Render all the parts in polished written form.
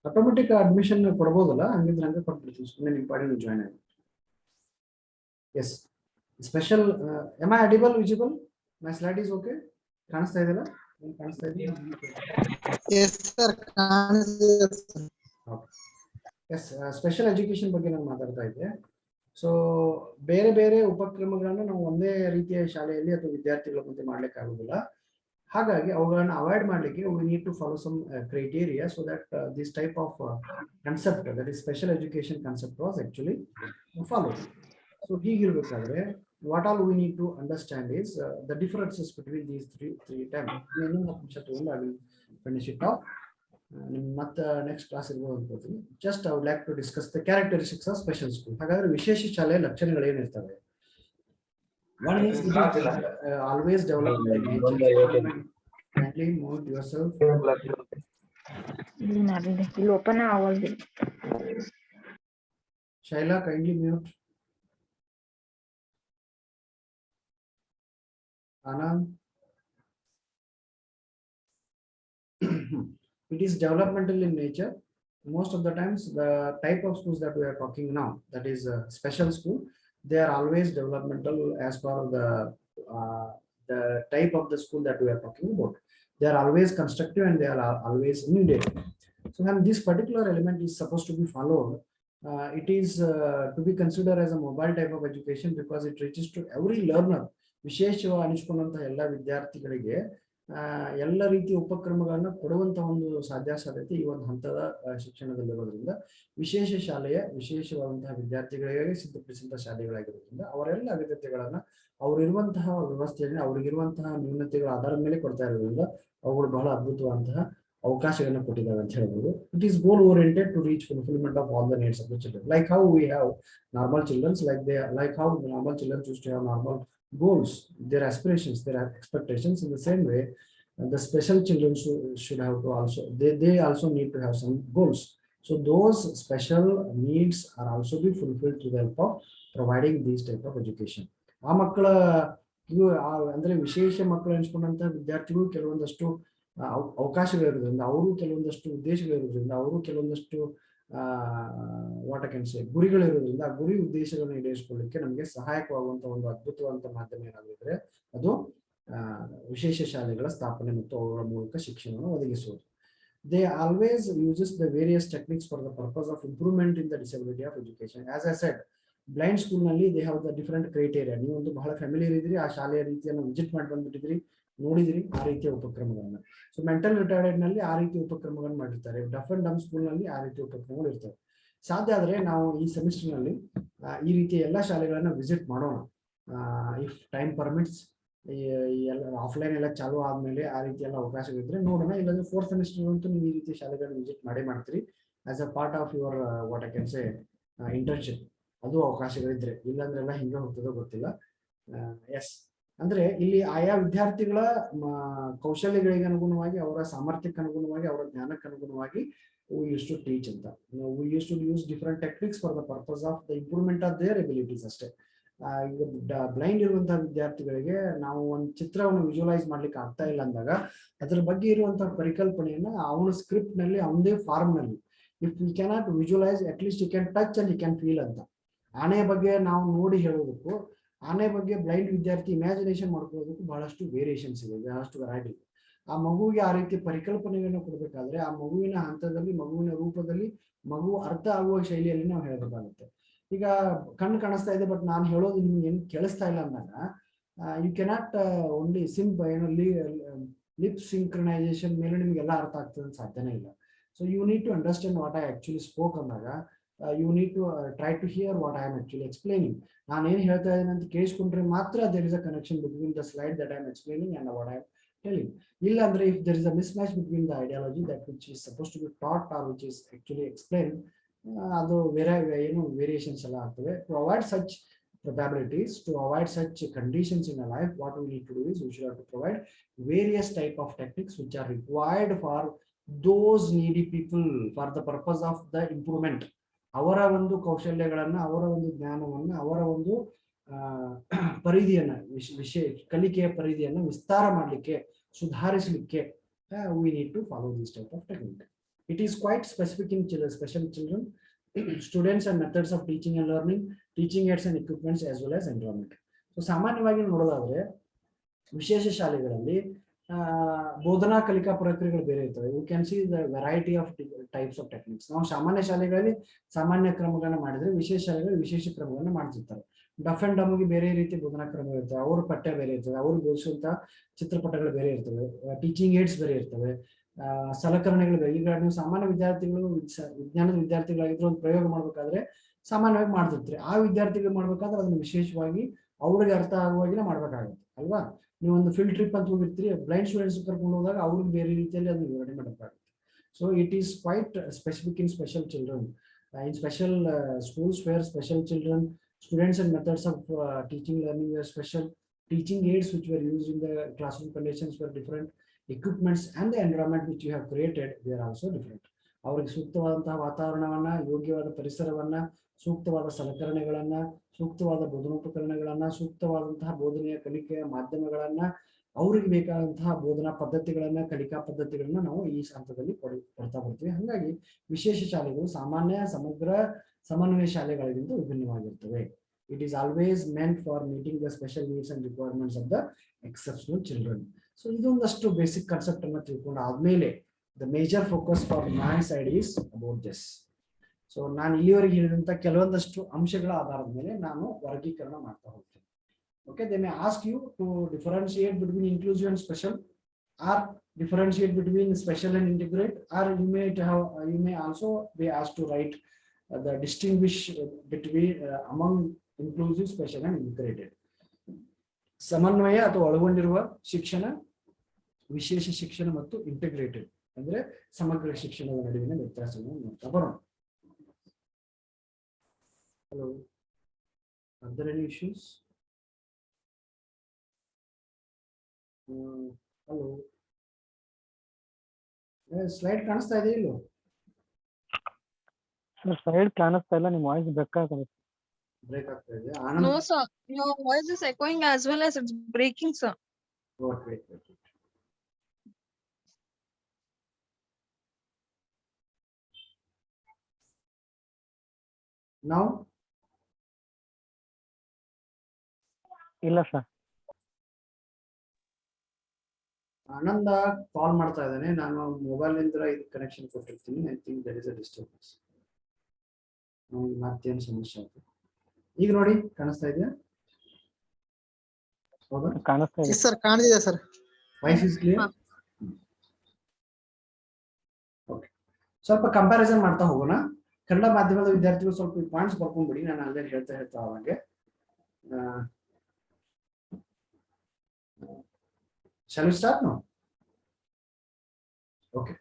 Automatic admission ಕೊಡ್ಬೋದಲ್ಲ, ಹಂಗಿದ್ರೆ ಹಂಗೆ ಕೊಟ್ಬಿಡ್ತೀವಿ, ಸುಮ್ಮನೆ ನಿಮ್ಮ ಪಾಡಿ ನೀವು ಜಾಯ್ನ್ ಆಗಿ. Yes special am I audible visible my slide is okay? ಕಾಣಿಸ್ತಾ ಇದೆಯಲ್ಲ? ಕಾಣಿಸ್ತಾ ಇದೆಯಾ? Yes sir yes special education ಬಗ್ಗೆ ನಾನು ಮಾತಾಡ್ತಾ ಇದ್ದೆ. ಸೊ ಬೇರೆ ಬೇರೆ ಉಪಕ್ರಮಗಳನ್ನು ನಾವು ಒಂದೇ ರೀತಿಯ ಶಾಲೆಯಲ್ಲಿ ಅಥವಾ ವಿದ್ಯಾರ್ಥಿಗಳ ಮುಂದೆ ಮಾಡ್ಲಿಕ್ಕೆ ಆಗುದಿಲ್ಲ. ಹಾಗಾಗಿ ಅವುಗಳನ್ನು ಅವಾಯ್ಡ್ ಮಾಡಲಿಕ್ಕೆ we need to follow some criteria so that this type of concept that is special education concept was actually follow. So ಹೀಗಿರ್ಬೇಕಾದ್ರೆ what all we need to understand is the differences between these three terms. I will finish it off. ಮತ್ತೆ next class ಇರ್ಬೋದು ಅನ್ಕೋತೀನಿ. Just I would like to discuss the characteristics of special school. ಹಾಗಾದ್ರೆ ವಿಶೇಷ ಶಾಲೆಯ ಲಕ್ಷಣಗಳು ಏನಿರ್ತವೆ? One is it is always development. Kindly mute yourself. ಇಲ್ಲಿ open ಆಗೋದಿಲ್ಲ. Shaila, kindly mute. Anand. It is developmental in nature. Most of the times the type of schools that we are talking now, that is a special school, they are always developmental as per the type of the school that we are talking about. They are always constructive and they are always needed. So when this particular element is supposed to be followed, it is to be considered as a mobile type of education because it reaches to every learner. ವಿಶೇಷವಾಗಿ ಅನಿಸಿಕೊಂಡಂತಹ ಎಲ್ಲ ವಿದ್ಯಾರ್ಥಿಗಳಿಗೆ ಎಲ್ಲ ರೀತಿಯ ಉಪಕ್ರಮಗಳನ್ನ ಕೊಡುವಂತ ಒಂದು ಸಾಧ್ಯತೆ ಈ ಒಂದು ಹಂತದ ಶಿಕ್ಷಣದಲ್ಲಿರೋದ್ರಿಂದ ವಿಶೇಷ ಶಾಲೆಯ ವಿಶೇಷವಾದಂತಹ ವಿದ್ಯಾರ್ಥಿಗಳಿಗೆ ಸಿದ್ಧಪಡಿಸಿದಂತಹ ಶಾಲೆಗಳಾಗಿರೋದ್ರಿಂದ ಅವರೆಲ್ಲ ಅಗತ್ಯತೆಗಳನ್ನ ಅವರಿರುವಂತಹ ವ್ಯವಸ್ಥೆಯಲ್ಲಿ ಅವರಿಗಿರುವಂತಹ ನ್ಯೂನತೆಗಳ ಆಧಾರದ ಮೇಲೆ ಕೊಡ್ತಾ ಇರೋದ್ರಿಂದ ಅವುಗಳು ಬಹಳ ಅದ್ಭುತವಾದಂತಹ ಅವಕಾಶಗಳನ್ನು ಕೊಟ್ಟಿದ್ದಾವೆ ಅಂತ ಹೇಳ್ಬೋದು. It is goal oriented to reach fulfilment of all the needs of the children, like how we have normal childrens, like how normal children used to have normal goals, their aspirations, their expectations. In the same way, the special children should have to also, they also need to have some goals. So those special needs are also be fulfilled through the help of providing these type of education. ಆ ಮಕ್ಕಳ ಇವು ಅಂದ್ರೆ ವಿಶೇಷ ಮಕ್ಕಳು ಎನಿಸ್ಕೊಂಡಂತಹ ವಿದ್ಯಾರ್ಥಿಗಳು ಕೆಲವೊಂದಷ್ಟು ಅವಕಾಶಗಳಿರೋದ್ರಿಂದ, ಅವರು ಕೆಲವೊಂದಷ್ಟು ಉದ್ದೇಶಗಳಿರೋದ್ರಿಂದ, ಅವರು ಕೆಲವೊಂದಷ್ಟು ವಾಟ್ ಐ ಕ್ಯಾನ್ ಸೇ ಗುರಿಗಳಿರೋದ್ರಿಂದ ಆ ಗುರಿ ಉದ್ದೇಶಗಳನ್ನು ಈಡೇರಿಸಿಕೊಳ್ಳಿಕ್ಕೆ ನಮಗೆ ಸಹಾಯಕವಾಗುವಂತ ಒಂದು ಅದ್ಭುತವಾದಂತ ಮಾಧ್ಯಮ ಏನಾಗಿದ್ರೆ ಅದು ವಿಶೇಷ ಶಾಲೆಗಳ ಸ್ಥಾಪನೆ ಮತ್ತು ಅವುಗಳ ಮೂಲಕ ಶಿಕ್ಷಣವನ್ನು ಒದಗಿಸುವುದು. They always uses the various techniques for the purpose of improvement in the disability of education. As I said, blind school ನಲ್ಲಿ they have the different criteria. ನೀವು ಒಂದು ಬಹಳ ಫ್ಯಾಮಿಲಿಯರ್ ಇದ್ರಿ, ಆ ಶಾಲೆಯ ರೀತಿಯನ್ನು ವಿಸಿಟ್ ಮಾಡಿ ಬಂದ್ಬಿಟ್ಟಿದ್ರಿ, ನೋಡಿದ್ರಿ ಆ ರೀತಿಯ ಉಪಕ್ರಮಗಳನ್ನ. ಸೊ ಮೆಂಟಲ್ ರಿಟಾರ್ಡೆಡ್ ನಲ್ಲಿ ಆ ರೀತಿಯ ಉಪಕ್ರಮಗಳನ್ನು ಮಾಡಿರ್ತಾರೆ. ಡಫ್ ಅಂಡ್ ಡಮ್ ಸ್ಕೂಲ್ ನಲ್ಲಿ ಆ ರೀತಿಯ ಉಪಕ್ರಮಗಳು ಇರ್ತವೆ. ಸಾಧ್ಯ ಆದ್ರೆ ನಾವು ಈ ಸೆಮಿಸ್ಟರ್ ನಲ್ಲಿ ಈ ರೀತಿಯ ಎಲ್ಲಾ ಶಾಲೆಗಳನ್ನ ವಿಸಿಟ್ ಮಾಡೋಣ. ಇಫ್ ಟೈಮ್ ಪರ್ಮಿಟ್ಸ್, ಎಲ್ಲ ಆಫ್ಲೈನ್ ಎಲ್ಲ ಚಾಲು ಆದ್ಮೇಲೆ ಆ ರೀತಿ ಎಲ್ಲ ಅವಕಾಶಗಳಿದ್ರೆ ನೋಡೋಣ. ಇಲ್ಲಾಂದ್ರೆ ಫೋರ್ತ್ ಸೆಮಿಸ್ಟರ್ ಅಂತೂ ನೀವು ಈ ರೀತಿಯ ಶಾಲೆಗಳನ್ನ ವಿಸಿಟ್ ಮಾಡ್ತೀರಿ as a part of your what I can say internship. ಅದು ಅವಕಾಶಗಳಿದ್ರೆ, ಇಲ್ಲಾಂದ್ರೆ ಎಲ್ಲ ಹಿಂಗೆ ಹೋಗ್ತದೋ ಗೊತ್ತಿಲ್ಲ. ಎಸ್ ಅಂದ್ರೆ ಇಲ್ಲಿ ಆಯಾ ವಿದ್ಯಾರ್ಥಿಗಳ ಕೌಶಲ್ಯಗಳಿಗೆ ಅನುಗುಣವಾಗಿ, ಅವರ ಸಾಮರ್ಥ್ಯಕ್ಕೆ ಅನುಗುಣವಾಗಿ, ಅವರ ಜ್ಞಾನಕ್ಕೆ ಅನುಗುಣವಾಗಿ we used to teach ಅಂತ. We used to use different techniques for the purpose of the improvement of their abilities ಅಷ್ಟೇ. ಈಗ ಬ್ಲೈಂಡ್ ಇರುವಂತಹ ವಿದ್ಯಾರ್ಥಿಗಳಿಗೆ ನಾವು ಒಂದು ಚಿತ್ರವನ್ನು ವಿಜುವಲೈಸ್ ಮಾಡ್ಲಿಕ್ಕೆ ಆಗ್ತಾ ಇಲ್ಲ ಅಂದಾಗ ಅದ್ರ ಬಗ್ಗೆ ಇರುವಂತಹ ಪರಿಕಲ್ಪನೆಯನ್ನ ಅವನ ಸ್ಕ್ರಿಪ್ಟ್ ನಲ್ಲಿ, ಅವನದೇ ಫಾರ್ಮ್ ನಲ್ಲಿ, if you cannot visualise at least you can touch and you can feel ಅಂತ. ಆನೆ ಬಗ್ಗೆ ನಾವು ನೋಡಿ ಹೇಳೋದಕ್ಕೂ ಆನೆ ಬಗ್ಗೆ ಬ್ಲೈಂಡ್ ವಿದ್ಯಾರ್ಥಿ ಇಮ್ಯಾಜಿನೇಷನ್ ಮಾಡ್ಕೊಳ್ಳೋದಕ್ಕೂ ಬಹಳಷ್ಟು ವೇರಿಯೇಷನ್ಸ್ ಇದೆ, ಬಹಳಷ್ಟು ವೆರೈಟಿ ಇದೆ. ಆ ಮಗುವಿಗೆ ಆ ರೀತಿ ಪರಿಕಲ್ಪನೆಗಳನ್ನು ಕೊಡ್ಬೇಕಾದ್ರೆ ಆ ಮಗುವಿನ ಹಂತದಲ್ಲಿ, ಮಗುವಿನ ರೂಪದಲ್ಲಿ, ಮಗು ಅರ್ಥ ಆಗುವ ಶೈಲಿಯಲ್ಲಿ ನಾವು ಹೇಳಬೇಕಾಗುತ್ತೆ. ಈಗ ಕಣ್ಣು ಕಾಣಿಸ್ತಾ ಇದೆ ಬಟ್ ನಾನು ಹೇಳೋದು ನಿಮ್ಗೆ ಏನು ಕೇಳಿಸ್ತಾ ಇಲ್ಲ ಅಂದಾಗ you cannot only lip synchronization ಮೇಲೆ ನಿಮ್ಗೆಲ್ಲ ಅರ್ಥ ಆಗ್ತದೆ ಅಂತ ಸಾಧ್ಯನೇ ಇಲ್ಲ. So you need to understand what I actually spoke ಅಂದಾಗ you need to try to hear what I am actually explaining. ನಾನು ಏನು ಹೇಳ್ತಾ ಇದ್ದೀನಿ ಅಂತ ಕೇಳಿಸ್ಕೊಂಡ್ರೆ ಮಾತ್ರ there is a connection between the slide that I am explaining and what I am telling. ಇಲ್ಲ ಅಂದ್ರೆ if there is a mismatch between the ideology that which is supposed to be taught or which is actually explained, ಅದು ಏನು variations ಎಲ್ಲ ಆಗ್ತವೆ. To avoid such probabilities, to avoid such conditions in a life, what we need to do is we should have to provide various type of techniques which are required for those needy people for the purpose of the improvement. ಅವರ ಒಂದು ಕೌಶಲ್ಯಗಳನ್ನ, ಅವರ ಒಂದು ಜ್ಞಾನವನ್ನ, ಅವರ ಒಂದು ಪರಿಧಿಯನ್ನ, ವಿಷಯ ಕಲಿಕೆಯ ಪರಿಧಿಯನ್ನ ವಿಸ್ತಾರ ಮಾಡಲಿಕ್ಕೆ, ಸುಧಾರಿಸಲಿಕ್ಕೆ we need to follow this type of technique. It is quite specific in children, special children, students and methods of teaching and learning, teaching aids and equipments as well as environment. So ಸಾಮಾನ್ಯವಾಗಿ ನೋಡೋದಾದ್ರೆ ವಿಶೇಷ ಶಾಲೆಗಳಲ್ಲಿ ಬೋಧನಾ ಕಲಿಕಾ ಪ್ರಕ್ರಿಯೆಗಳು ಬೇರೆ ಇರ್ತವೆ. You can see the variety of types of techniques. ನಾವು ಸಾಮಾನ್ಯ ಶಾಲೆಗಳಲ್ಲಿ ಸಾಮಾನ್ಯ ಕ್ರಮಗಳನ್ನ ಮಾಡಿದ್ರೆ, ವಿಶೇಷ ಶಾಲೆಗಳಲ್ಲಿ ವಿಶೇಷ ಕ್ರಮಗಳನ್ನ ಮಾಡ್ತಿರ್ತಾರೆ. ಡಫ್ ಅಂಡ್ ಡಮ್ಗೆ ಬೇರೆ ರೀತಿ ಬೋಧನಾ ಕ್ರಮ ಇರ್ತವೆ, ಅವ್ರ ಪಠ್ಯ ಬೇರೆ ಇರ್ತವೆ, ಅವ್ರು ಬೋಧಿಸುವಂತಹ ಚಿತ್ರಪಟಗಳು ಬೇರೆ ಇರ್ತವೆ, ಟೀಚಿಂಗ್ ಏಡ್ಸ್ ಬೇರೆ ಇರ್ತವೆ, ಸಲಕರಣೆಗಳು ಬೇರೆ. ಈಗ ನೀವು ಸಾಮಾನ್ಯ ವಿದ್ಯಾರ್ಥಿಗಳು ವಿಜ್ಞಾನದ ವಿದ್ಯಾರ್ಥಿಗಳಾಗಿದ್ರು ಒಂದು ಪ್ರಯೋಗ ಮಾಡ್ಬೇಕಾದ್ರೆ ಸಾಮಾನ್ಯವಾಗಿ ಮಾಡ್ತಿರ್ತೀರಿ, ಆ ವಿದ್ಯಾರ್ಥಿಗಳು ಮಾಡ್ಬೇಕಾದ್ರೆ ಅದನ್ನ ವಿಶೇಷವಾಗಿ ಅವ್ರಿಗೆ ಅರ್ಥ ಆಗುವಾಗಿನ ಮಾಡ್ಬೇಕಾಗುತ್ತೆ ಅಲ್ವಾ. ನೀವು ಒಂದು ಫೀಲ್ಡ್ ಟ್ರಿಪ್ ಅಂತ ಹೋಗಿರ್ತೀರಿ, ಬ್ಲೈಂಡ್ ಸ್ಟೂಡೆಂಟ್ಸ್ ಕರ್ಕೊಂಡು ಹೋದಾಗ ಅವ್ರಿಗೆ ಬೇರೆ ರೀತಿಯಲ್ಲಿ ಅದನ್ನ ವಿವರಣೆ ಮಾಡಬೇಕಾಗುತ್ತೆ. So it is quite specific in special children, in special schools where special children, students and methods of teaching learning were special, teaching aids which were used in the classroom conditions were different, equipments and the environment which you have created they are also different. ಅವರಿಗೆ ಸೂಕ್ತವಾದಂತಹ ವಾತಾವರಣವನ್ನ, ಯೋಗ್ಯವಾದ ಪರಿಸರವನ್ನ, ಸೂಕ್ತವಾದ ಸಲಕರಣೆಗಳನ್ನ, ಸೂಕ್ತವಾದ ಬೋಧನೋಪಕರಣಗಳನ್ನ, ಸೂಕ್ತವಾದಂತಹ ಬೋಧನೆಯ ಕಲಿಕೆಯ ಮಾಧ್ಯಮಗಳನ್ನ, ಅವ್ರಿಗೆ ಬೇಕಾದಂತಹ ಬೋಧನಾ ಪದ್ಧತಿಗಳನ್ನ, ಕಲಿಕಾ ಪದ್ಧತಿಗಳನ್ನ ನಾವು ಈ ಹಂತದಲ್ಲಿ ಕೊಡ್ತಾ ಬರ್ತೀವಿ. ಹಾಗಾಗಿ ವಿಶೇಷ ಶಾಲೆಗಳು ಸಾಮಾನ್ಯ ಸಮಗ್ರ ಸಮನ್ವಯ ಶಾಲೆಗಳಿಗಿಂತ ವಿಭಿನ್ನವಾಗಿರ್ತವೆ. It is always meant for meeting the special needs and requirements of the exceptional children. So ಇದೊಂದಷ್ಟು ಬೇಸಿಕ್ ಕಾನ್ಸೆಪ್ಟ್ ಅನ್ನ ತಿಳ್ಕೊಂಡು ಆದ್ಮೇಲೆ the major focus for my side is about this. So ನಾನು ಇಲ್ಲಿವರೆಗೆ ಹೇಳಿದಂತ ಕೆಲವೊಂದಷ್ಟು ಅಂಶಗಳ ಆಧಾರದ ಮೇಲೆ ನಾನು ವರ್ಗೀಕರಣ ಮಾಡ್ತಾ ಹೋಗ್ತೀನಿ. Okay, they may ask you to differentiate between inclusive and special, or differentiate between special and integrate, or you may also be asked to write the distinguish between among inclusive, special and integrated. ಸಮನ್ವಯ ಅಥವಾ ಒಳಗೊಂಡಿರುವ ಶಿಕ್ಷಣ, ವಿಶೇಷ ಶಿಕ್ಷಣ ಮತ್ತು integrated ಅಂದ್ರೆ ಸಮಗ್ರ ಶಿಕ್ಷಣದ ನಡುವಿನ ವ್ಯತ್ಯಾಸವನ್ನು ನೋಡ್ತಾ ಬರೋಣ. Hello, are there any issues? Hello, slide ಕಾಣಿಸ್ತಾ ಇದೆ ಇಲ್ಲೋ? ಸ್ಲೈಡ್ ಕಾಣಿಸ್ತಾ ಇಲ್ಲ, ನಿಮ್ಮ ವಾಯ್ಸ್ ಬ್ರೇಕ್ ಆಗ್ತದೆ. ಬ್ರೇಕ್ ಆಗ್ತಾ ಇದೆ. No sir, your voice is echoing as well as it's breaking sir. Wait. Now ಇಲ್ಲ ಸರ್. ಆನಂದ ಕಾಲ್ ಮಾಡ್ತಾ ಇದ್ದಾನೆ, ನಾನು ಮೊಬೈಲ್ ಇಂದ ಇದು ಕನೆಕ್ಷನ್ ಕೊಟ್ಟಿರ್ತೀನಿ. I think there is a disturbance. ಮತ್ತೇನು ಸಮಸ್ಯೆ ಆಯ್ತು? ಈಗ ನೋಡಿ ಕಾಣಿಸ್ತಾ ಇದೆಯಾ? ಹೌದಾ? ಕಾಣಿಸ್ತಾ ಇದೆ ಸರ್, ಕಾಣಿದೆ ಸರ್. Voice is clear? ಓಕೆ, ಸ್ವಲ್ಪ ಕಂಪ್ಯಾರಿಸನ್ ಮಾಡ್ತಾ ಹೋಗೋಣ. ಕನ್ನಡ ಮಾಧ್ಯಮದ ವಿದ್ಯಾರ್ಥಿಗಳು ಸ್ವಲ್ಪ ಪಾಯಿಂಟ್ಸ್ ಬರ್ಕೊಂಡ್ಬಿಡಿ, ನಾನು ಅಲ್ಲೇ ಹೇಳ್ತಾ ಅವಾಗೆ. Shall we start now? Okay.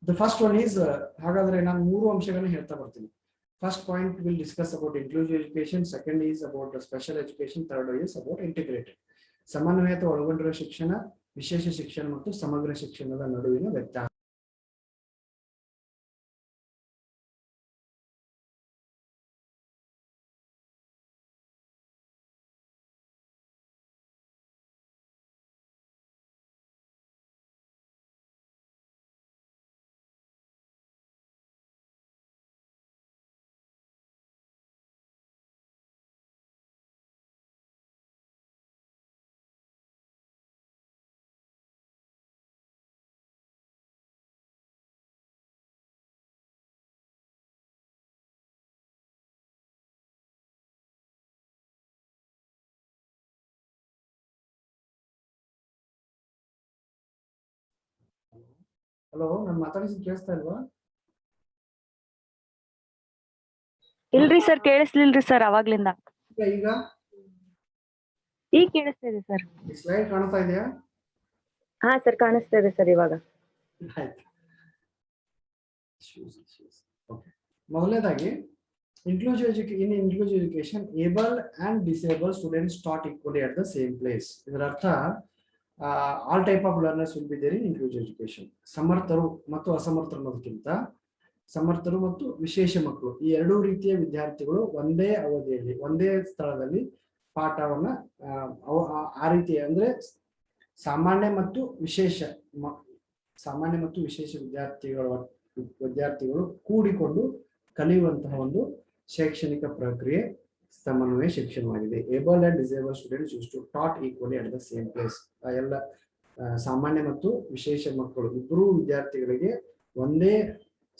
The first one is ಹಾಗಾದ್ರೆ ನಾನು ಮೂರು ಅಂಶಗಳನ್ನು ಹೇಳ್ತಾ ಬರ್ತೀನಿ. First point we'll discuss about inclusive education, second is about the special education, third is about integrated. ಸಮನ್ವಯತೆ ಒಳಗೊಂಡಿರುವ ಶಿಕ್ಷಣ, ವಿಶೇಷ ಶಿಕ್ಷಣ ಮತ್ತು ಸಮಗ್ರ ಶಿಕ್ಷಣದ ನಡುವಿನ ವ್ಯತ್ಯಾಸ. ಹಲೋ, ನಾನು ಮಾತಾಡಿಸಿದ್ ಕೇಳಿಸ್ತಾ ಇಲ್ವಾ? ಇಲ್ರಿ ಸರ್, ಕೇಳಿಸ್ಲಿಲ್ರಿ ಸರ್ ಅವಾಗ್ಲಿಂದ. ಈಗ ಈಗ ಕೇಳಿಸ್ತಾ ಇದೆ ಸರ್. ಸ್ಲೈಡ್ ಕಾಣ್ತಾ ಇದೆಯಾ? ಹಾ ಸರ್, ಕಾಣಿಸ್ತಾ ಇದೆ ಸರ್ ಇವಾಗ. ಮೊದಲನೇದಾಗಿ inclusive education, able and disabled students taught equally at the same place. ಇದರ ಅರ್ಥ all type of learners will be there in inclusive education. ಸಮರ್ಥರು ಮತ್ತು ಅಸಮರ್ಥರು ಅನ್ನೋದಕ್ಕಿಂತ ಸಮರ್ಥರು ಮತ್ತು ವಿಶೇಷ ಮಕ್ಕಳು, ಈ ಎರಡೂ ರೀತಿಯ ವಿದ್ಯಾರ್ಥಿಗಳು ಒಂದೇ ಅವಧಿಯಲ್ಲಿ ಒಂದೇ ಸ್ಥಳದಲ್ಲಿ ಪಾಠವನ್ನ ಆ ರೀತಿ ಅಂದ್ರೆ ಸಾಮಾನ್ಯ ಮತ್ತು ವಿಶೇಷ ವಿದ್ಯಾರ್ಥಿಗಳು ವಿದ್ಯಾರ್ಥಿಗಳು ಕೂಡಿಕೊಂಡು ಕಲಿಯುವಂತಹ ಒಂದು ಶೈಕ್ಷಣಿಕ ಪ್ರಕ್ರಿಯೆ ಸಮನ್ವಯ ಶಿಕ್ಷಣವಾಗಿದೆ. Able and disable students use to taught equally at the same place. ಎಲ್ಲ ಸಾಮಾನ್ಯ ಮತ್ತು ವಿಶೇಷ ಮಕ್ಕಳು ಇಬ್ಬರೂ ವಿದ್ಯಾರ್ಥಿಗಳಿಗೆ ಒಂದೇ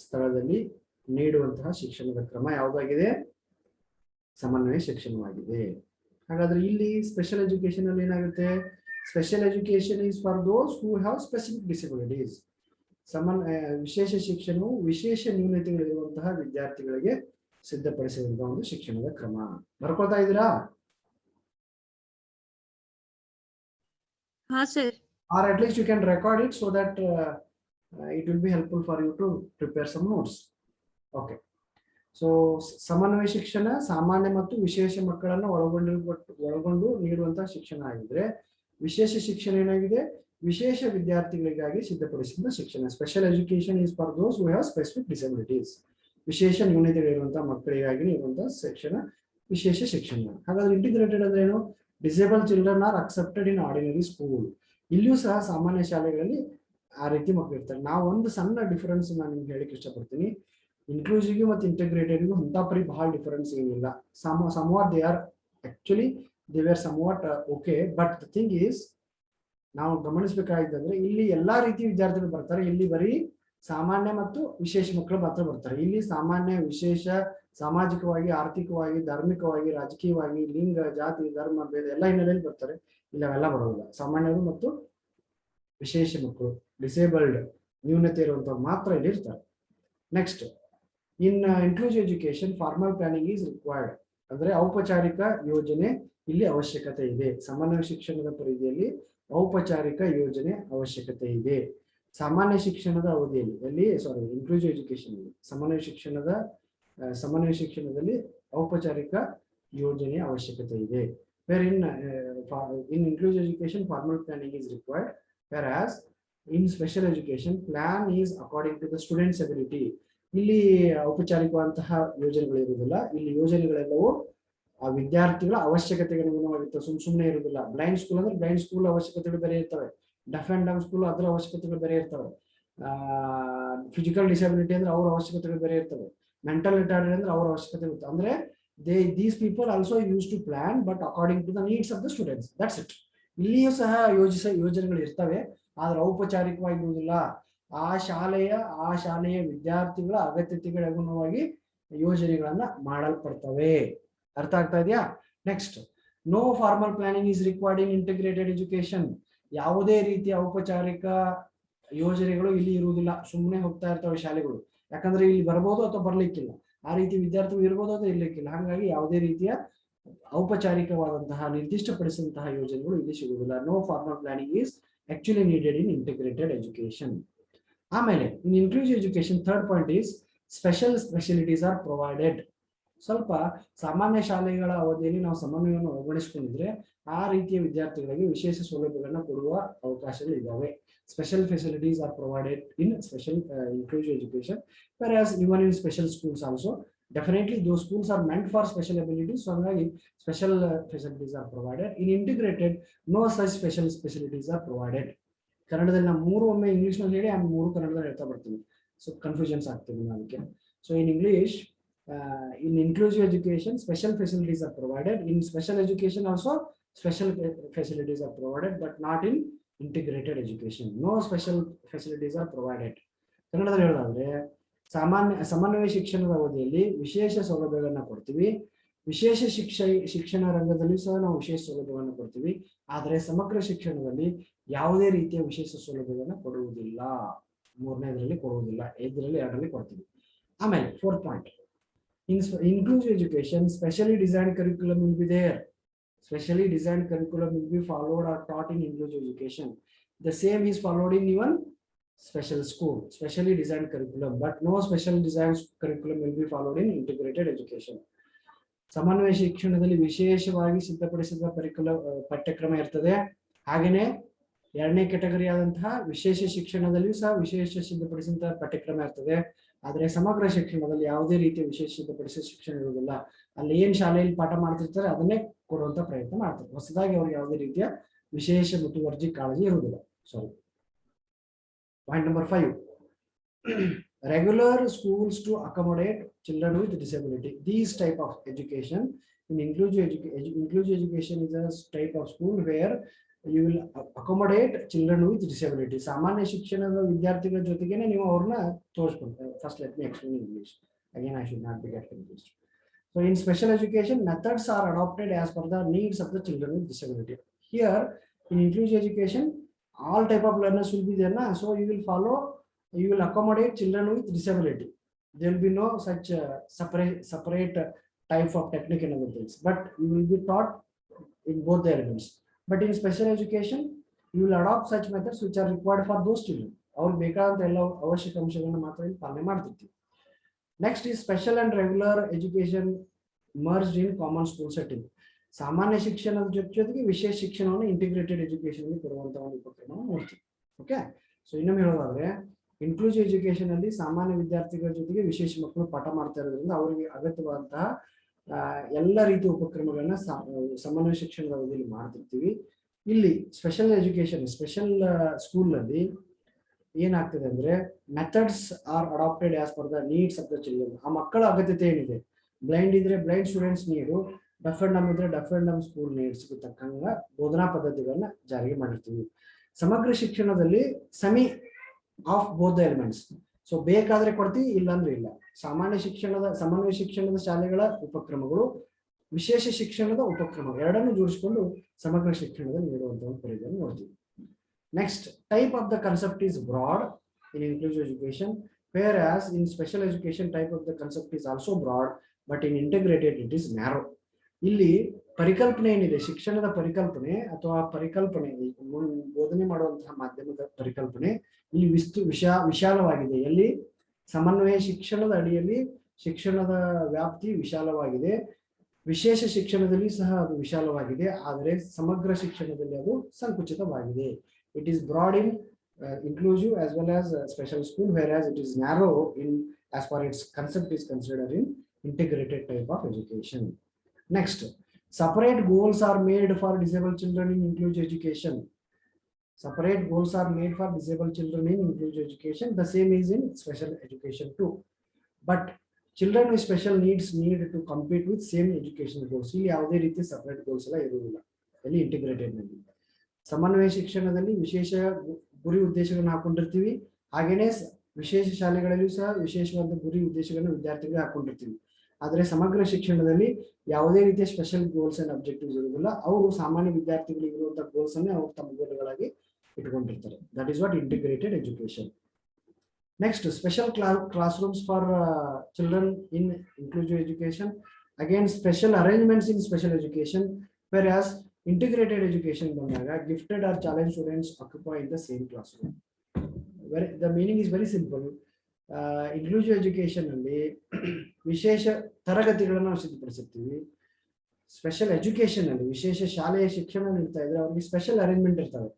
ಸ್ಥಳದಲ್ಲಿ ನೀಡುವಂತಹ ಶಿಕ್ಷಣದ ಕ್ರಮ ಯಾವುದಾಗಿದೆ? ಸಮನ್ವಯ ಶಿಕ್ಷಣವಾಗಿದೆ. ಹಾಗಾದ್ರೆ ಇಲ್ಲಿ ಸ್ಪೆಷಲ್ ಎಜುಕೇಶನ್ ಅಲ್ಲಿ ಏನಾಗುತ್ತೆ? Special education is for those who have specific disabilities. ವಿಶೇಷ ಶಿಕ್ಷಣವು ವಿಶೇಷ ನ್ಯೂನತೆಗಳಿರುವಂತಹ ವಿದ್ಯಾರ್ಥಿಗಳಿಗೆ ಸಿದ್ಧಪಡಿಸಿದಂತಹ ಒಂದು ಶಿಕ್ಷಣದ ಕ್ರಮ. ಬರ್ಕೊಳ್ತಾ ಇದ್ದೀರಾ? ಹಾ sir. Or at least you can record it so that it will be helpful for you to prepare some notes. Okay. So ಸಮನ್ವಯ ಶಿಕ್ಷಣ ಸಾಮಾನ್ಯ ಮತ್ತು ವಿಶೇಷ ಮಕ್ಕಳನ್ನು ಒಳಗೊಂಡು ನೀಡುವಂತಹ ಶಿಕ್ಷಣ ಆಗಿದ್ರೆ, ವಿಶೇಷ ಶಿಕ್ಷಣ ಏನಾಗಿದೆ? ವಿಶೇಷ ವಿದ್ಯಾರ್ಥಿಗಳಿಗಾಗಿ ಸಿದ್ಧಪಡಿಸಿದ ಶಿಕ್ಷಣ. Special education is for those who have specific disabilities. ವಿಶೇಷ ನ್ಯೂನತೆಗಳಿರುವಂತಹ ಮಕ್ಕಳಿಗಾಗಿ ಇರುವಂತಹ ಶಿಕ್ಷಣ ವಿಶೇಷ ಶಿಕ್ಷಣ. ಹಾಗಾದ್ರೆ ಇಂಟಿಗ್ರೇಟೆಡ್ ಅಂದ್ರೆ ಏನು? Disable children are accepted in ordinary school. ಇಲ್ಲಿಯೂ ಸಹ ಸಾಮಾನ್ಯ ಶಾಲೆಗಳಲ್ಲಿ ಆ ರೀತಿ ಮಕ್ಕಳು ಇರ್ತಾರೆ. ನಾವು ಒಂದು ಸಣ್ಣ ಡಿಫರೆನ್ಸ್ ನಾನು ನಿಮ್ಗೆ ಹೇಳಿಕ್ಕೆ ಇಷ್ಟಪಡ್ತೀನಿ. ಇನ್ಕ್ಲೂಸಿವ್ ಮತ್ತು ಇಂಟಿಗ್ರೇಟೆಡ್ಗೂ ಅಂತ ಪರಿ ಬಹಳ ಡಿಫರೆನ್ಸ್ ಏನಿಲ್ಲ. somewhat they are actually they were somewhat okay, but the thing is ನಾವು ಗಮನಿಸಬೇಕಾಗಿದ್ದಂದ್ರೆ ಇಲ್ಲಿ ಎಲ್ಲಾ ರೀತಿಯ ವಿದ್ಯಾರ್ಥಿಗಳು ಬರ್ತಾರೆ. ಇಲ್ಲಿ ಬರೀ ಸಾಮಾನ್ಯ ಮತ್ತು ವಿಶೇಷ ಮಕ್ಕಳು ಮಾತ್ರ ಬರ್ತಾರೆ. ಇಲ್ಲಿ ಸಾಮಾನ್ಯ, ವಿಶೇಷ, ಸಾಮಾಜಿಕವಾಗಿ, ಆರ್ಥಿಕವಾಗಿ, ಧಾರ್ಮಿಕವಾಗಿ, ರಾಜಕೀಯವಾಗಿ, ಲಿಂಗ, ಜಾತಿ, ಧರ್ಮ, ಭೇದ ಎಲ್ಲ ಹಿನ್ನೆಲೆಯಲ್ಲಿ ಬರ್ತಾರೆ. ಇಲ್ಲ ಅವೆಲ್ಲ ಬರೋದಿಲ್ಲ. ಸಾಮಾನ್ಯರು ಮತ್ತು ವಿಶೇಷ ಮಕ್ಕಳು, ಡಿಸೇಬಲ್ಡ್, ನ್ಯೂನತೆ ಇರುವಂತವ್ರು ಮಾತ್ರ ಇಲ್ಲಿ ಇರ್ತಾರೆ. Next, in inclusive education formal planning is required. ಅಂದ್ರೆ ಔಪಚಾರಿಕ ಯೋಜನೆ ಇಲ್ಲಿ ಅವಶ್ಯಕತೆ ಇದೆ. ಸಮನ್ವಯ ಶಿಕ್ಷಣದ ಪರಿಧಿಯಲ್ಲಿ ಔಪಚಾರಿಕ ಯೋಜನೆ ಅವಶ್ಯಕತೆ ಇದೆ. ಸಾಮಾನ್ಯ ಶಿಕ್ಷಣದ ಅವಧಿಯಲ್ಲಿ ಇನ್ಕ್ಲೂಸಿವ್ ಎಜುಕೇಶನ್ ಸಮನ್ವಯ ಶಿಕ್ಷಣದಲ್ಲಿ ಔಪಚಾರಿಕ ಯೋಜನೆಯ ಅವಶ್ಯಕತೆ ಇದೆ. Where in inclusive education formal planning is required, whereas in special education plan is according to the student's ability. ಇಲ್ಲಿ ಔಪಚಾರಿಕವಂತಹ ಯೋಜನೆಗಳು ಇರುವುದಿಲ್ಲ. ಇಲ್ಲಿ ಯೋಜನೆಗಳೆಲ್ಲವೂ ಆ ವಿದ್ಯಾರ್ಥಿಗಳ ಅವಶ್ಯಕತೆಗೆ ಅನುಗುಣವಾಗಿರ್ತವೆ. ಸುಮ್ಮನೆ ಇರುವುದಿಲ್ಲ. ಬ್ಲೈಂಡ್ ಸ್ಕೂಲ್ ಅಂದ್ರೆ ಬ್ಲೈಂಡ್ ಸ್ಕೂಲ್ ಅವಶ್ಯಕತೆಗಳು ಬೇರೆ ಇರ್ತವೆ. ಡೆಫ್ ಅಂಡ್ ಡಮ್ ಸ್ಕೂಲ್ ಅದರ ಅವಶ್ಯಕತೆಗಳು ಬೇರೆ ಇರ್ತವೆ. ಫಿಸಿಕಲ್ ಡಿಸಬಿಲಿಟಿ ಅಂದ್ರೆ ಅವ್ರ ಅವಶ್ಯಕತೆಗಳು ಬೇರೆ ಇರ್ತವೆ. ಮೆಂಟಲ್ ರಿಟಾರ್ಡೆಡ್ ಅಂದ್ರೆ ಅವ್ರ ಅವಶ್ಯಕತೆ ಇರ್ತವೆ. ಅಂದ್ರೆ these people also used to plan but according to the needs of the students. That's it. ಇಲ್ಲಿಯೂ ಸಹ ಯೋಜನೆಗಳು ಇರ್ತವೆ, ಆದ್ರೆ ಔಪಚಾರಿಕವಾಗಿರುವುದಿಲ್ಲ. ಆ ಶಾಲೆಯ ವಿದ್ಯಾರ್ಥಿಗಳ ಅಗತ್ಯತೆಗಳ ಅನುಗುಣವಾಗಿ ಯೋಜನೆಗಳನ್ನ ಮಾಡಲ್ಪಡ್ತವೆ. ಅರ್ಥ ಆಗ್ತಾ ಇದೆಯಾ? Next, no formal planning is required in integrated education. ಯಾವುದೇ ರೀತಿಯ ಔಪಚಾರಿಕ ಯೋಜನೆಗಳು ಇಲ್ಲಿ ಇರುವುದಿಲ್ಲ. ಸುಮ್ಮನೆ ಹೋಗ್ತಾ ಇರ್ತವೆ ಶಾಲೆಗಳು. ಯಾಕಂದ್ರೆ ಇಲ್ಲಿ ಬರ್ಬೋದು ಅಥವಾ ಬರ್ಲಿಕ್ಕಿಲ್ಲ. ಆ ರೀತಿ ವಿದ್ಯಾರ್ಥಿಗಳು ಇರ್ಬೋದು ಅಥವಾ ಇರ್ಲಿಕ್ಕಿಲ್ಲ. ಹಾಗಾಗಿ ಯಾವುದೇ ರೀತಿಯ ಔಪಚಾರಿಕವಾದಂತಹ ನಿರ್ದಿಷ್ಟಪಡಿಸಿದಂತಹ ಯೋಜನೆಗಳು ಇಲ್ಲಿ ಸಿಗುವುದಿಲ್ಲ. No formal planning is actually needed in integrated education. ಆಮೇಲೆ in inclusive education third point is specialities are provided. ಸ್ವಲ್ಪ ಸಾಮಾನ್ಯ ಶಾಲೆಗಳ ಅವಧಿಯಲ್ಲಿ ನಾವು ಸಮನ್ವಯವನ್ನು ಒಳಗೊಳಿಸಿಕೊಂಡಿದ್ರೆ ಆ ರೀತಿಯ ವಿದ್ಯಾರ್ಥಿಗಳಿಗೆ ವಿಶೇಷ ಸೌಲಭ್ಯಗಳನ್ನ ಕೊಡುವ ಅವಕಾಶಗಳು ಇದ್ದಾವೆ. Special facilities are provided in special inclusive education, whereas even in special schools also, definitely those schools are meant for special abilities, so special facilities are provided. In integrated, no such special facilities are provided. ಕನ್ನಡದಲ್ಲಿ ನಾವು ಮೂರು ಒಮ್ಮೆ English ನಲ್ಲಿ ಹೇಳಿ ಆಮೇಲೆ ಮೂರು ಕನ್ನಡದಲ್ಲಿ ಹೇಳ್ತಾ ಬರ್ತೀವಿ. ಸೊ ಕನ್ಫ್ಯೂಷನ್ಸ್ ಆಗ್ತಿದೆ ಅದಕ್ಕೆ. So in English, in inclusive education, special facilities are provided. In special education also, special facilities are provided, but not in integrated education. No special facilities are provided. ಕನ್ನಡದಲ್ಲಿ ಹೇಳೋದಾದ್ರೆ ಸಮನ್ವಯ ಶಿಕ್ಷಣದ ಅವಧಿಯಲ್ಲಿ ವಿಶೇಷ ಸೌಲಭ್ಯಗಳನ್ನ ಕೊಡ್ತೀವಿ. ವಿಶೇಷ ಶಿಕ್ಷಣ ರಂಗದಲ್ಲಿ ಸಹ ನಾವು ವಿಶೇಷ ಸೌಲಭ್ಯಗಳನ್ನು ಕೊಡ್ತೀವಿ. ಆದರೆ ಸಮಗ್ರ ಶಿಕ್ಷಣದಲ್ಲಿ ಯಾವುದೇ ರೀತಿಯ ವಿಶೇಷ ಸೌಲಭ್ಯಗಳನ್ನ ಕೊಡುವುದಿಲ್ಲ. ಮೂರನೇದರಲ್ಲಿ ಕೊಡುವುದಿಲ್ಲ, ಐದರಲ್ಲಿ ಎರಡರಲ್ಲಿ ಕೊಡ್ತೀವಿ. ಆಮೇಲೆ fourth point, in inclusive education, specially designed curriculum will be there. Specially designed curriculum will be followed or taught in inclusive education. The same is followed in even special school, specially designed curriculum, but no special designed curriculum will be followed in integrated education. ಸಮನ್ವಯ ಶಿಕ್ಷಣದಲ್ಲಿ ವಿಶೇಷವಾಗಿ ಸಿದ್ಧಪಡಿಸಿದ ಪಠ್ಯಕ್ರಮ ಇರ್ತದೆ. ಹಾಗೇನೆ ಎರಡನೇ category ಆದಂತಹ ವಿಶೇಷ ಶಿಕ್ಷಣದಲ್ಲಿಯೂ ಸಹ ವಿಶೇಷ ಸಿದ್ಧಪಡಿಸಿದ ಪಠ್ಯಕ್ರಮ ಇರ್ತದೆ. ಆದ್ರೆ ಸಮಗ್ರ ಶಿಕ್ಷಣದಲ್ಲಿ ಯಾವುದೇ ರೀತಿಯ ವಿಶೇಷ ಸಿದ್ಧಪಡಿಸಿದ ಶಿಕ್ಷಣ ಇರುವುದಿಲ್ಲ. ಅಲ್ಲಿ ಏನ್ ಶಾಲೆಯಲ್ಲಿ ಪಾಠ ಮಾಡ್ತಿರ್ತಾರೆ ಅದನ್ನೇ ಕೊಡುವಂತ ಪ್ರಯತ್ನ ಮಾಡ್ತಾರೆ. ಹೊಸದಾಗಿ ಅವ್ರಿಗೆ ಯಾವುದೇ ರೀತಿಯ ವಿಶೇಷ ಮುತುವರ್ಜಿ ಕಾಳಜಿ ಇರುವುದಿಲ್ಲ. Sorry. Point number 5, regular schools to accommodate children with disability. These type of education in inclusive education is a type of school where you will accommodate children with disability. ಸಾಮಾನ್ಯ ಶಿಕ್ಷಣದ ವಿದ್ಯಾರ್ಥಿಗಳ ಜೊತೆಗೇನೆ ನೀವು ಅವ್ರನ್ನ ತೋರಿಸ್ಬೇಕು. First let me explain in English. Again, I should not be get confused. So in special education, methods are adopted as per the needs of the children with disability. Here in inclusive education, all type of learners will be there, na? So you will accommodate children with disability. There will be no such separate type of technique and other things, but you will be taught in both the elements. But in special education, you will adopt such methods which are required for those children. ಅವ್ರು ಬೇಕಾದಂತ ಎಲ್ಲ ಅವಶ್ಯಕ ಅಂಶಗಳನ್ನು ಮಾತ್ರ ಇಲ್ಲಿ ಪಾಲನೆ ಮಾಡ್ತಿರ್ತೀವಿ. Next is special and regular education merged in common school setting. ಸಾಮಾನ್ಯ ಶಿಕ್ಷಣದ ಜೊತೆಗೆ ವಿಶೇಷ ಶಿಕ್ಷಣವನ್ನು ಇಂಟಿಗ್ರೇಟೆಡ್ ಎಜುಕೇಶನ್ ಕೊಡುವಂತ ಒಂದು ಉಪಕ್ರಮವನ್ನು ನೋಡ್ತೀವಿ. ಓಕೆ, ಸೊ ಇನ್ನೊಮ್ಮೆ ಹೇಳೋದಾದ್ರೆ ಇನ್ಕ್ಲೂಸಿವ್ ಎಜುಕೇಶನ್ ಅಲ್ಲಿ ಸಾಮಾನ್ಯ ವಿದ್ಯಾರ್ಥಿಗಳ ಜೊತೆಗೆ ವಿಶೇಷ ಮಕ್ಕಳು ಪಾಠ ಮಾಡ್ತಾ ಇರೋದ್ರಿಂದ ಅವರಿಗೆ ಅಗತ್ಯವಾದಂತಹ ಎಲ್ಲ ರೀತಿಯ ಉಪಕ್ರಮಗಳನ್ನ ಸಮನ್ವಯ ಶಿಕ್ಷಣದ ಅವಧಿಯಲ್ಲಿ ಮಾಡ್ತಿರ್ತೀವಿ. ಇಲ್ಲಿ ಸ್ಪೆಷಲ್ ಎಜುಕೇಶನ್ ಸ್ಪೆಷಲ್ ಸ್ಕೂಲ್ ನಲ್ಲಿ ಏನಾಗ್ತದೆ ಅಂದ್ರೆ methods are adapted as per the needs of the children. ಆ ಮಕ್ಕಳ ಅಗತ್ಯತೆ ಏನಿದೆ, ಬ್ಲೈಂಡ್ ಇದ್ರೆ blind students need, deaf and dumb ಇದ್ರೆ deaf and dumb school needs ತಕ್ಕಂಗ ಬೋಧನಾ ಪದ್ಧತಿಗಳನ್ನ ಜಾರಿಗೆ ಮಾಡಿರ್ತೀವಿ. ಸಮಗ್ರ ಶಿಕ್ಷಣದಲ್ಲಿ semi of both the elements. So ಬೇಕಾದ್ರೆ ಕೊಡ್ತೀವಿ, ಇಲ್ಲಾಂದ್ರೆ ಇಲ್ಲ. ಸಾಮಾನ್ಯ ಶಿಕ್ಷಣದ ಸಮನ್ವಯ ಶಿಕ್ಷಣದ ಶಾಲೆಗಳ ಉಪಕ್ರಮಗಳು, ವಿಶೇಷ ಶಿಕ್ಷಣದ ಉಪಕ್ರಮ ಎರಡನ್ನು ಜೋಡಿಸಿಕೊಂಡು ಸಮಗ್ರ ಶಿಕ್ಷಣದಲ್ಲಿ ನೀಡುವಂತಹ ಒಂದು ಪರಿಧಿಯನ್ನು ನೋಡ್ತೀವಿ. Next type of the concept is broad in inclusive education, whereas in special education type of the concept is also broad, but in integrated it is narrow. ಇಲ್ಲಿ ಪರಿಕಲ್ಪನೆ ಏನಿದೆ, ಶಿಕ್ಷಣದ ಪರಿಕಲ್ಪನೆ ಅಥವಾ ಪರಿಕಲ್ಪನೆ ಬೋಧನೆ ಮಾಡುವಂತಹ ಮಾಧ್ಯಮದ ಪರಿಕಲ್ಪನೆ ಇಲ್ಲಿ ವಿಶಾಲವಾಗಿದೆ. ಎಲ್ಲಿ ಸಮನ್ವಯ ಶಿಕ್ಷಣದ ಅಡಿಯಲ್ಲಿ ಶಿಕ್ಷಣದ ವ್ಯಾಪ್ತಿ ವಿಶಾಲವಾಗಿದೆ, ವಿಶೇಷ ಶಿಕ್ಷಣದಲ್ಲಿ ಸಹ ಅದು ವಿಶಾಲವಾಗಿದೆ, ಆದರೆ ಸಮಗ್ರ ಶಿಕ್ಷಣದಲ್ಲಿ ಅದು ಸಂಕುಚಿತವಾಗಿದೆ. It is broad in inclusive as well as special school, whereas it is narrow in as far its concept is considered in integrated type of education. Next, separate goals are made for disabled children in inclusive education. Separate goals are made for disabled children in inclusive education. The same is in special education too. But children with special needs need to compete with same educational goals. ಇಲ್ಲಿ ಯಾವುದೇ ರೀತಿ separate goals ಎಲ್ಲ ಇರುವುದಿಲ್ಲ ಇಲ್ಲಿ integrated ನಲ್ಲಿ. ಸಮನ್ವಯ ಶಿಕ್ಷಣದಲ್ಲಿ ವಿಶೇಷ ಗುರಿ ಉದ್ದೇಶಗಳನ್ನು ಹಾಕೊಂಡಿರ್ತೀವಿ, ಹಾಗೇನೆ ವಿಶೇಷ ಶಾಲೆಗಳಲ್ಲಿಯೂ ಸಹ ವಿಶೇಷವಾದ ಗುರಿ ಉದ್ದೇಶಗಳನ್ನು ವಿದ್ಯಾರ್ಥಿಗಳಿಗೆ ಹಾಕೊಂಡಿರ್ತೀವಿ. ಆದರೆ ಸಮಗ್ರ ಶಿಕ್ಷಣದಲ್ಲಿ ಯಾವುದೇ ರೀತಿಯ ಸ್ಪೆಷಲ್ ಗೋಲ್ಸ್ ಅಂಡ್ ಅಬ್ಜೆಕ್ಟಿವ್ಸ್ ಇರುವುದಿಲ್ಲ. ಅವರು ಸಾಮಾನ್ಯ ವಿದ್ಯಾರ್ಥಿಗಳಿಗೆ ಇರುವಂತಹ ಗೋಲ್ಸ್ ಅನ್ನೇ ಅವರು ತಮ್ಮ ಗೋಲ್ಗಳಾಗಿ ಇಟ್ಕೊಂಡಿರ್ತಾರೆ. That is what integrated education. Next, special classrooms for children in inclusive education. Again, special arrangements in special education, whereas integrated education ಬಂದಾಗ gifted or challenged students occupy in the same classroom. The meaning is very simple. Inclusive education ಅಲ್ಲಿ ವಿಶೇಷ ತರಗತಿಗಳನ್ನು ನಾವು ಸಿದ್ಧಪಡಿಸುತ್ತೀವಿ. Special education ಅಲ್ಲಿ ವಿಶೇಷ ಶಾಲೆಯ ಶಿಕ್ಷಣ ನೀಡ್ತಾ ಇದ್ರೆ ಅವ್ರಿಗೆ ಸ್ಪೆಷಲ್ ಅರೇಂಜ್ಮೆಂಟ್ ಇರ್ತವೆ.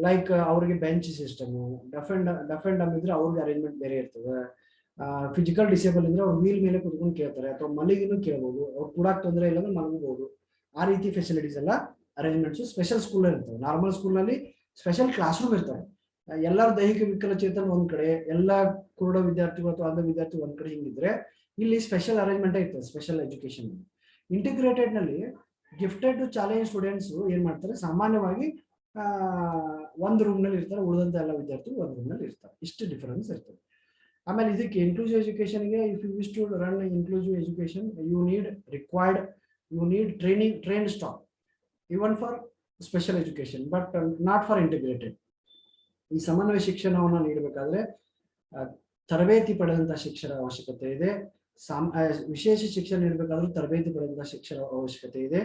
ಲೈಕ್ ಅವ್ರಿಗೆ bench system, deaf and dumb ಇದ್ರೆ ಅವ್ರಿಗೆ ಅರೇಂಜ್ಮೆಂಟ್ ಬೇರೆ ಇರ್ತದೆ. ಫಿಸಿಕಲ್ ಡಿಸೇಬಲ್ ಇದ್ರೆ ಅವ್ರು ವೀಲ್ ಮೇಲೆ ಕುತ್ಕೊಂಡು ಕೇಳ್ತಾರೆ, ಅಥವಾ ಮಲಗಿನೂ ಕೇಳ್ಬೋದು, ಅವ್ರು ಕೂಡಾಕ್ ತೊಂದರೆ ಇಲ್ಲಂದ್ರೆ ಮಲಗಬಹುದು. ಆ ರೀತಿ ಫೆಸಿಲಿಟೀಸ್ ಎಲ್ಲ ಅರೇಂಜ್ಮೆಂಟ್ಸ್ ಸ್ಪೆಷಲ್ ಸ್ಕೂಲ್ ಇರ್ತವೆ. ನಾರ್ಮಲ್ ಸ್ಕೂಲ್ ನಲ್ಲಿ ಸ್ಪೆಷಲ್ ಕ್ಲಾಸ್ ರೂಮ್ ಇರ್ತವೆ. ಎಲ್ಲರ ದೈಹಿಕ ವಿಕಲಚೇತನ ಒಂದ್ ಕಡೆ, ಎಲ್ಲ ಕುರುಡ ವಿದ್ಯಾರ್ಥಿಗಳು ಅಥವಾ ಅಂಧ ವಿದ್ಯಾರ್ಥಿ ಒಂದ್ ಕಡೆ ಹಿಂಗಿದ್ರೆ ಇಲ್ಲಿ ಸ್ಪೆಷಲ್ ಅರೇಂಜ್ಮೆಂಟ್ ಇರ್ತದೆ ಸ್ಪೆಷಲ್ ಎಜುಕೇಶನ್. ಇಂಟಿಗ್ರೇಟೆಡ್ ನಲ್ಲಿ ಗಿಫ್ಟೆಡ್ ಟು ಚಾಲೆಂಜ್ ಸ್ಟೂಡೆಂಟ್ಸ್ ಏನ್ ಮಾಡ್ತಾರೆ, ಸಾಮಾನ್ಯವಾಗಿ ಒಂದು ರೂಮ್ ನಲ್ಲಿ ಇರ್ತಾರೆ, ಉಳಿದಂತ ಎಲ್ಲ ವಿದ್ಯಾರ್ಥಿಗಳು ಒಂದು ರೂಮ್ ನಲ್ಲಿ ಇರ್ತಾರೆ. ಇಷ್ಟು ಡಿಫರೆನ್ಸ್ ಇರ್ತದೆ. ಆಮೇಲೆ ಇದಕ್ಕೆ ಇನ್ಕ್ಲೂಸಿವ್ ಎಜುಕೇಶನ್ಗೆ if you wish to run inclusive education you need trained staff even for special education, but not for integrated. ಈ ಸಮನ್ವಯ ಶಿಕ್ಷಣವನ್ನು ನೀಡಬೇಕಾದ್ರೆ ತರಬೇತಿ ಪಡೆದಂತಹ ಶಿಕ್ಷಣ ಅವಶ್ಯಕತೆ ಇದೆ. ವಿಶೇಷ ಶಿಕ್ಷಣ ನೀಡಬೇಕಾದ್ರೂ ತರಬೇತಿ ಪಡೆದಂತಹ ಶಿಕ್ಷಣ ಅವಶ್ಯಕತೆ ಇದೆ.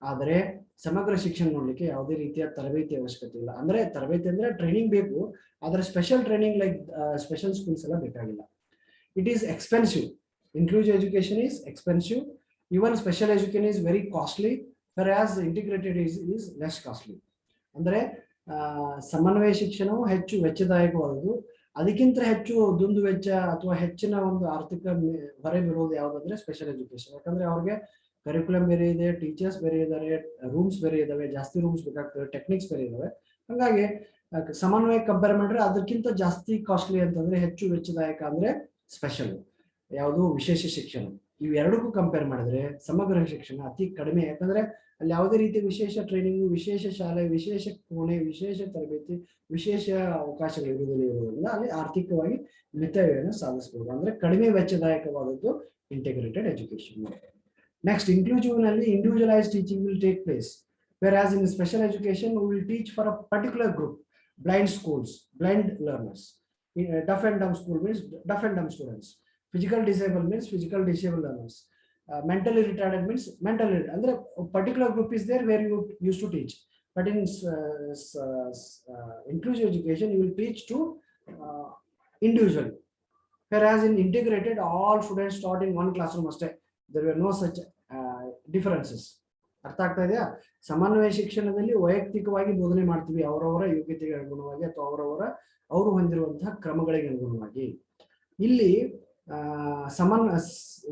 ಆದರೆ ಸಮಗ್ರ ಶಿಕ್ಷಣ ನೋಡ್ಲಿಕ್ಕೆ ಯಾವುದೇ ರೀತಿಯ ತರಬೇತಿ ಅವಶ್ಯಕತೆ ಇಲ್ಲ. ಅಂದ್ರೆ ತರಬೇತಿ ಅಂದ್ರೆ ಟ್ರೈನಿಂಗ್ ಬೇಕು, ಆದ್ರೆ special training like special schools ಎಲ್ಲ ಬೇಕಾಗಿಲ್ಲ. It is expensive. Inclusive education is expensive. Even special education is very costly, whereas integrated is less costly. ಅಂದ್ರೆ ಸಮನ್ವಯ ಶಿಕ್ಷಣವು ಹೆಚ್ಚು ವೆಚ್ಚದಾಯಕವಾದದ್ದು. ಅದಕ್ಕಿಂತ ಹೆಚ್ಚು ದುಂದು ವೆಚ್ಚ ಅಥವಾ ಹೆಚ್ಚಿನ ಒಂದು ಆರ್ಥಿಕ ಹೊರೆ ಬೀರೋದು ಯಾವುದಂದ್ರೆ ಸ್ಪೆಷಲ್ ಎಜುಕೇಶನ್. ಯಾಕಂದ್ರೆ ಅವ್ರಿಗೆ ಕರಿಕ್ಯುಲಮ್ ಬೇರೆ ಇದೆ, ಟೀಚರ್ಸ್ ಬೇರೆ ಇದ್ದಾರೆ, ರೂಮ್ಸ್ ಬೇರೆ ಇದಾವೆ, ಜಾಸ್ತಿ ರೂಮ್ಸ್ ಬೇಕಾಗ್ತವೆ, ಟೆಕ್ನಿಕ್ಸ್ ಬೇರೆ ಇದಾವೆ. ಹಾಗಾಗಿ ಸಮನ್ವಯ ಕಂಪೇರ್ ಮಾಡಿದ್ರೆ ಅದಕ್ಕಿಂತ ಜಾಸ್ತಿ ಕಾಸ್ಟ್ಲಿ ಅಂತಂದ್ರೆ ಹೆಚ್ಚು ವೆಚ್ಚದಾಯಕ ಅಂದ್ರೆ ಸ್ಪೆಷಲ್, ಯಾವುದು ವಿಶೇಷ ಶಿಕ್ಷಣ. ಇವೆರಡಕ್ಕೂ ಕಂಪೇರ್ ಮಾಡಿದ್ರೆ ಸಮಗ್ರ ಶಿಕ್ಷಣ ಅತಿ ಕಡಿಮೆ. ಯಾಕಂದ್ರೆ ಅಲ್ಲಿ ಯಾವುದೇ ರೀತಿಯ ವಿಶೇಷ ಟ್ರೈನಿಂಗ್, ವಿಶೇಷ ಶಾಲೆ, ವಿಶೇಷ ಕೋಣೆ, ವಿಶೇಷ ತರಬೇತಿ, ವಿಶೇಷ ಅವಕಾಶಗಳು ಇರುವುದರಿಂದ ಅಲ್ಲಿ ಆರ್ಥಿಕವಾಗಿ ಮಿತವ್ಯಯವನ್ನು ಸಾಧಿಸಬಹುದು. ಅಂದ್ರೆ ಕಡಿಮೆ ವೆಚ್ಚದಾಯಕವಾದದ್ದು ಇಂಟಿಗ್ರೇಟೆಡ್ ಎಜುಕೇಶನ್. ನೆಕ್ಸ್ಟ್, ಇನ್ಕ್ಲೂಸಿವ್ ನಲ್ಲಿ individualise teaching will take place, whereas in special education we will teach for a particular group. Blind schools, blind learners. Deaf and dumb school means deaf and dumb students. Physical disabled means physical disabled learners. Mentally retarded means mentally. Andre a particular group is there where you used to teach. But in inclusive education you will teach to individually. Whereas in integrated, all students taught in one classroom. There were no such differences. ಅರ್ಥ ಆಗ್ತಾ ಇದೆಯಾ? ಸಮನ್ವಯ ಶಿಕ್ಷಣದಲ್ಲಿ ವೈಯಕ್ತಿಕವಾಗಿ ಬೋಧನೆ ಮಾಡ್ತೀವಿ, ಅವರವರ ಯೋಗ್ಯತೆಗೆ ಅನುಗುಣವಾಗಿ ಅಥವಾ ಅವರು ಹೊಂದಿರುವಂತಹ ಕ್ರಮಗಳಿಗೆ ಅನುಗುಣವಾಗಿ. ಇಲ್ಲಿ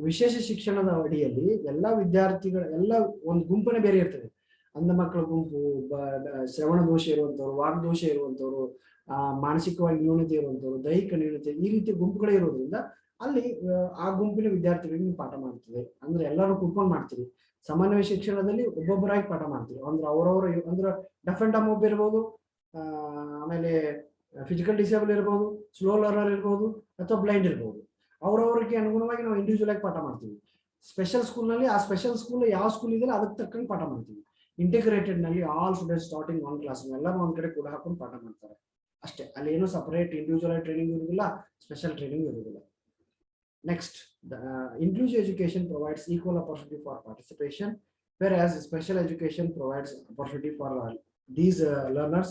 ವಿಶೇಷ ಶಿಕ್ಷಣದ ಅಡಿಯಲ್ಲಿ ಎಲ್ಲ ವಿದ್ಯಾರ್ಥಿಗಳ ಎಲ್ಲ ಒಂದು ಗುಂಪನೇ ಬೇರೆ ಇರ್ತದೆ. ಅಂಧ ಮಕ್ಕಳ ಗುಂಪು, ಶ್ರವಣ ದೋಷ ಇರುವಂತವ್ರು, ವಾಗ್ದೋಷ ಇರುವಂತವ್ರು, ಮಾನಸಿಕವಾಗಿ ನ್ಯೂನತೆ ಇರುವಂತವ್ರು, ದೈಹಿಕ ನ್ಯೂನತೆ, ಈ ರೀತಿ ಗುಂಪುಗಳೇ ಇರೋದ್ರಿಂದ ಅಲ್ಲಿ ಆ ಗುಂಪಿನ ವಿದ್ಯಾರ್ಥಿಗಳಿಗೆ ನೀವು ಪಾಠ ಮಾಡ್ತೀವಿ. ಅಂದ್ರೆ ಎಲ್ಲರೂ ಕುತ್ಕೊಂಡು ಮಾಡ್ತೀವಿ. ಸಮನ್ವಯ ಶಿಕ್ಷಣದಲ್ಲಿ ಒಬ್ಬೊಬ್ಬರಾಗಿ ಪಾಠ ಮಾಡ್ತೀವಿ. ಅಂದ್ರೆ ಅವರವರ ಅಂದ್ರೆ ಡಫ್ ಅಂಡ್ ಡಮ್ ಒಬ್ಬ ಇರ್ಬೋದು, ಆಮೇಲೆ ಫಿಸಿಕಲ್ ಡಿಸೇಬಲ್ ಇರ್ಬೋದು, ಸ್ಲೋ ಲರ್ನರ್ ಇರ್ಬೋದು, ಅಥವಾ ಬ್ಲೈಂಡ್ ಇರ್ಬೋದು. ಅವರವರಿಗೆ ಅನುಗುಣವಾಗಿ ನಾವು ಇಂಡಿವಿಜುವಲ್ ಆಗಿ ಪಾಠ ಮಾಡ್ತೀವಿ. ಸ್ಪೆಷಲ್ ಸ್ಕೂಲ್ ನಲ್ಲಿ ಆ ಸ್ಪೆಷಲ್ ಸ್ಕೂಲ್ ಯಾವ ಸ್ಕೂಲ್ ಇದೆಯಲ್ಲ ಅದಕ್ಕೆ ತಕ್ಕಂಗೆ ಪಾಠ ಮಾಡ್ತೀವಿ. ಇಂಟಿಗ್ರೇಟೆಡ್ ನಲ್ಲಿ all students starting one class, ಎಲ್ಲರೂ ಒಂದ್ ಕಡೆ ಕೂಡ ಹಾಕೊಂಡು ಪಾಠ ಮಾಡ್ತಾರೆ ಅಷ್ಟೇ. ಅಲ್ಲಿ ಏನು ಸಪರೇಟ್ ಇಂಡಿವಿಜುವಲ್ ಟ್ರೈನಿಂಗ್ ಇರುವುದಿಲ್ಲ, ಸ್ಪೆಷಲ್ ಟ್ರೈನಿಂಗ್ ಇರುವುದಿಲ್ಲ. Next, the inclusive education provides equal opportunity for participation, whereas special education provides opportunity for these learners,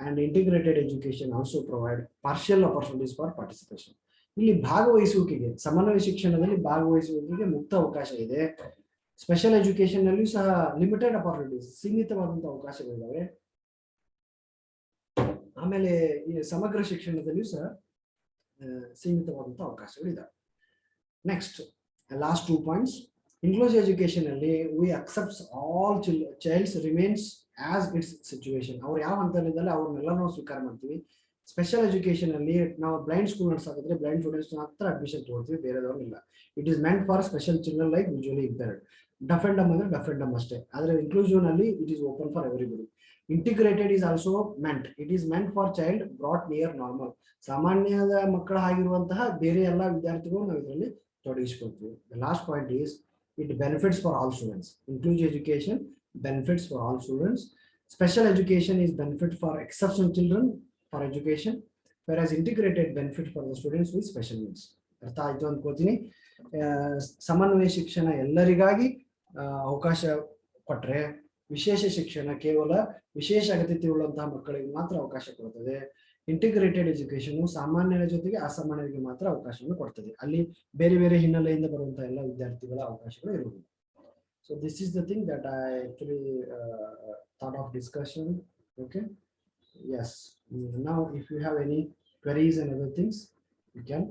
and integrated education also provide partial opportunities for participation. ಇಲ್ಲಿ ಭಾಗವಹಿಸುವಿಕೆಗೆ, ಸಮನ್ವಯ ಶಿಕ್ಷಣದಲ್ಲಿ ಭಾಗವಹಿಸುವಿಕೆಗೆ ಮುಕ್ತ ಅವಕಾಶ ಇದೆ. Special education ನಲ್ಲಿ ಸಹ ಲಿಮಿಟೆಡ್ ಅಪಾರ್ಚುನಿಟೀಸ್, ಸೀಮಿತವಾದಂತಹ ಅವಕಾಶಗಳಿದ್ದಾವೆ. ಆಮೇಲೆ ಈ ಸಮಗ್ರ ಶಿಕ್ಷಣದಲ್ಲಿಯೂ ಸಹ ಸೀಮಿತವಾದಂತಹ ಅವಕಾಶಗಳಿದ್ದಾವೆ. Next, last 2 points. Inclusive education alli we accepts all child's remains as its situation. ಅವ್ರು ಯಾವ ಹಂತದಲ್ಲಿದ್ದಾರೆ ಅವ್ರನ್ನೆಲ್ಲ ನಾವು ಸ್ವೀಕಾರ ಮಾಡ್ತೀವಿ. ಸ್ಪೆಷಲ್ ಎಜುಕೇಶನ್ ಅಲ್ಲಿ ನಾವು ಬ್ಲೈಂಡ್ ಸ್ಟೂಡೆಂಟ್ಸ್ ಆಗಿದ್ರೆ ಬ್ಲೈಂಡ್ ಸ್ಟೂಡೆಂಟ್ಸ್ ಮಾತ್ರ ಅಡ್ಮಿಷನ್ ತಗೊಳ್ತೀವಿ, ಬೇರೆದವ್ರನ್ನಿಲ್ಲ. It is meant for special children like usually impaired. Deaf and dumb ಅಂದ್ರೆ ಡಫ್ ಅಂಡ್ ಡಮ್ ಅಷ್ಟೇ. ಆದ್ರೆ ಇನ್ಕ್ಲೂಸಿವ್ ನಲ್ಲಿ it is open for everybody. Integrated is also meant, it is meant for child brought near normal. ಸಾಮಾನ್ಯದ ಮಕ್ಕಳ ಆಗಿರುವಂತಹ ಬೇರೆ ಎಲ್ಲಾ ವಿದ್ಯಾರ್ಥಿಗಳು ನಾವು ಇದರಲ್ಲಿ ತೊಡಗಿಸಿಕೊಳ್ತೀವಿ. The last point is it benefits for all students. Inclusive education benefits for all students. Special education is benefit for exceptional children for education, whereas integrated benefit for the students with special needs. ಅರ್ಥ ಆಯ್ತು ಅನ್ಕೋತೀನಿ. ಸಮನ್ವಯ ಶಿಕ್ಷಣ ಎಲ್ಲರಿಗಾಗಿ ಅವಕಾಶ ಕೊಟ್ರೆ, ವಿಶೇಷ ಶಿಕ್ಷಣ ಕೇವಲ ವಿಶೇಷ ಅಗತ್ಯತೆ ಉಳ್ಳಂತಹ ಮಕ್ಕಳಿಗೆ ಮಾತ್ರ ಅವಕಾಶ ಕೊಡ್ತದೆ. ಇಂಟಿಗ್ರೇಟೆಡ್ ಎಜುಕೇಶನ್ ಸಾಮಾನ್ಯರ ಜೊತೆಗೆ ಅಸಾಮಾನ್ಯರಿಗೆ ಮಾತ್ರ ಅವಕಾಶವನ್ನು ಕೊಡ್ತದೆ. ಅಲ್ಲಿ ಬೇರೆ ಬೇರೆ ಹಿನ್ನೆಲೆಯಿಂದ ಬರುವಂತಹ ಎಲ್ಲ ವಿದ್ಯಾರ್ಥಿಗಳ ಅವಕಾಶಗಳು ಇರುವುದಿಲ್ಲ. So this is the thing that I actually thought of discussion. Okay, yes, now if you have any queries and other things you can